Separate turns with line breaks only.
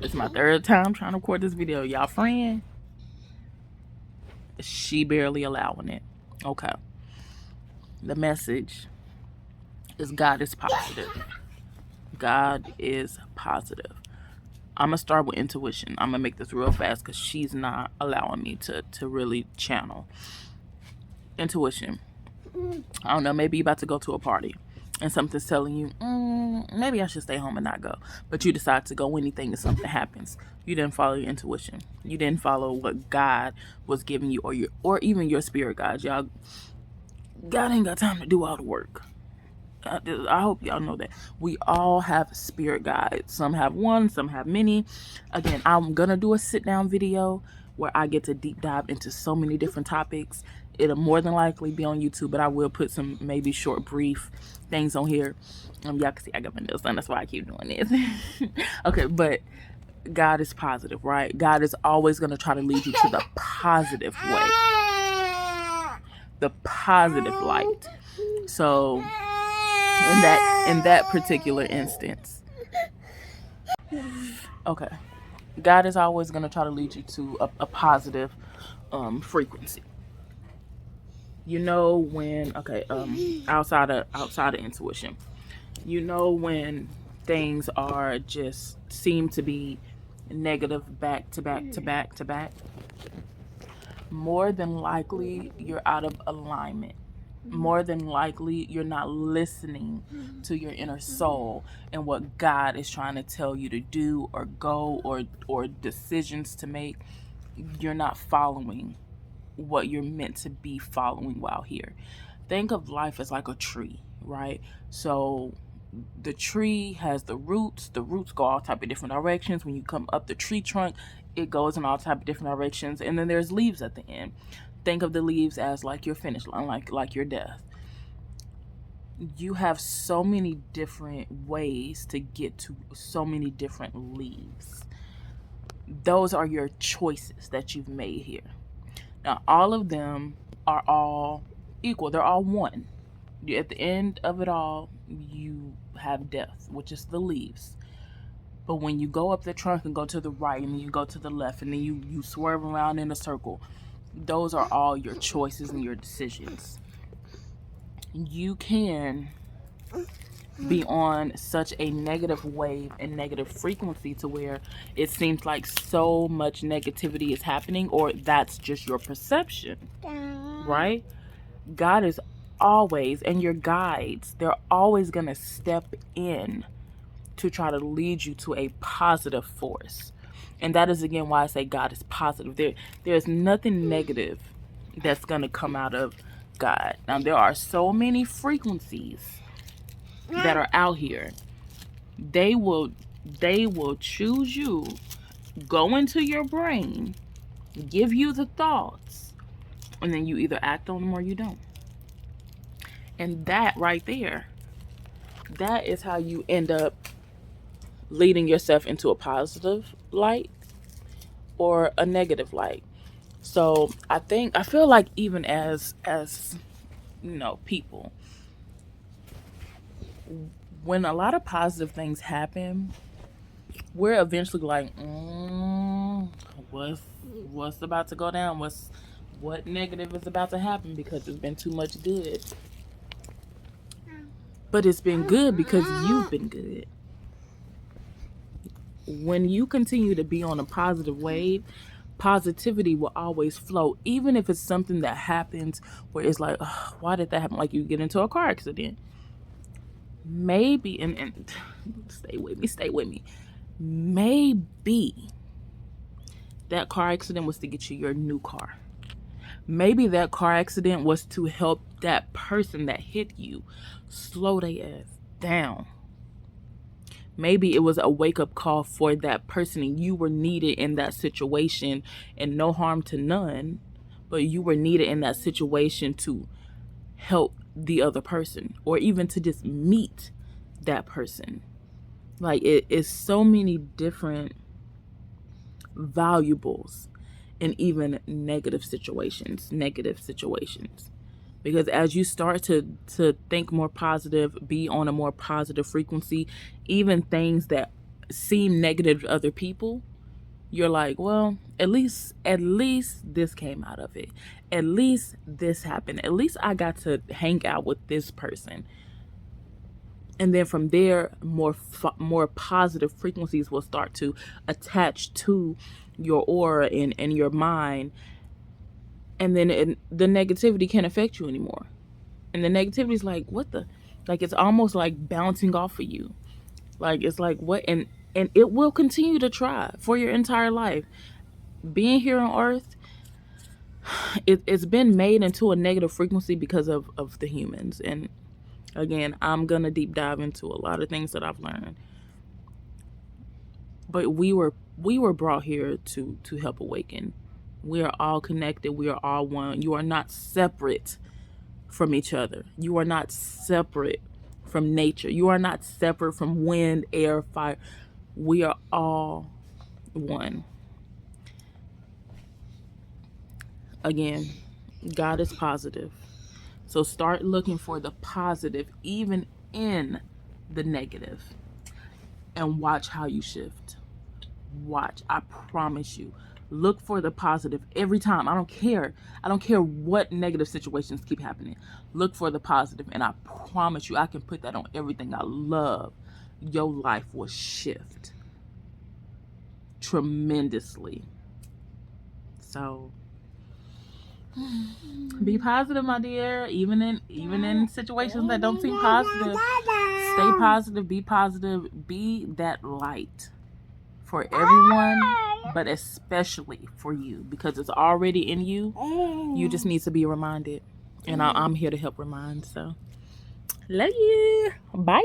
It's my third time trying to record this video. Y'all friend? She barely allowing it. Okay. The message is God is positive. God is positive. I'm going to start with intuition. I'm going to make this real fast because she's not allowing me to really channel. Intuition. I don't know, maybe you're about to go to a party and something's telling you, maybe I should stay home and not go. But you decide to go anything and something happens. You didn't follow your intuition. You didn't follow what God was giving you or even your spirit guides. Y'all, God ain't got time to do all the work. I hope y'all know that. We all have spirit guides. Some have one, some have many. Again, I'm going to do a sit down video where I get to deep dive into so many different topics. It'll more than likely be on YouTube, but I will put some maybe short, brief things on here. Y'all can see I got my nails done. That's why I keep doing this. Okay, but God is positive, right? God is always going to try to lead you to the positive way, the positive light. So in that particular instance, okay, God is always going to try to lead you to a positive frequency. You know when, okay, outside of intuition, you know when things are just seem to be negative back to back to back to back, more than likely you're out of alignment. More than likely you're not listening to your inner soul and what God is trying to tell you to do or go or decisions to make. You're not following what you're meant to be following while here. Think of life as like a tree, right? So the tree has the roots go all type of different directions. When you come up the tree trunk, it goes in all type of different directions, and then there's leaves at the end. Think of the leaves as like your finish line, like your death. You have so many different ways to get to so many different leaves. Those are your choices that you've made here. Now, all of them are all equal. They're all one. At the end of it all, you have death, which is the leaves. But when you go up the trunk and go to the right, and then you go to the left, and then you swerve around in a circle, those are all your choices and your decisions. You can be on such a negative wave and negative frequency to where it seems like so much negativity is happening, or that's just your perception, right? God is always, and your guides, they're always going to step in to try to lead you to a positive force. And that is again why I say God is positive. There's nothing negative that's going to come out of God. Now, there are so many frequencies that are out here. They will choose you, go into your brain, give you the thoughts, and then you either act on them or you don't. And that right there, that is how you end up leading yourself into a positive light or a negative light. So I feel like even as you know, people, when a lot of positive things happen, we're eventually like, what's about to go down? What negative is about to happen, because it's been too much good. But it's been good because you've been good. When you continue to be on a positive wave, positivity will always flow, even if it's something that happens where it's like, oh, why did that happen? Like you get into a car accident. Maybe, and stay with me. Maybe that car accident was to get you your new car. Maybe that car accident was to help that person that hit you slow their ass down. Maybe it was a wake-up call for that person, and you were needed in that situation, and no harm to none, but you were needed in that situation to help the other person, or even to just meet that person. Like, it is so many different valuables in even negative situations. Because as you start to think more positive, be on a more positive frequency, even things that seem negative to other people, you're like, well, at least this came out of it. At least this happened. At least I got to hang out with this person. And then from there, more positive frequencies will start to attach to your aura and your mind. And then the negativity can't affect you anymore. And the negativity is like, what the? Like, it's almost like bouncing off of you. Like, it's like, what? And it will continue to try for your entire life. Being here on Earth, it's been made into a negative frequency because of the humans. And again, I'm going to deep dive into a lot of things that I've learned. But we were brought here to help awaken. We are all connected. We are all one. You are not separate from each other. You are not separate from nature. You are not separate from wind, air, fire. We are all one. Again, God is positive. So start looking for the positive even in the negative, and watch how you shift. Watch. I promise you. Look for the positive every time. I don't care what negative situations keep happening. Look for the positive, and I promise you, I can put that on everything I love. Your life will shift tremendously. So be positive, my dear. Even in situations that don't seem positive, stay positive. Be positive. Be that light for everyone, but especially for you, because it's already in you. You just need to be reminded, and I'm here to help remind. So love you. Bye.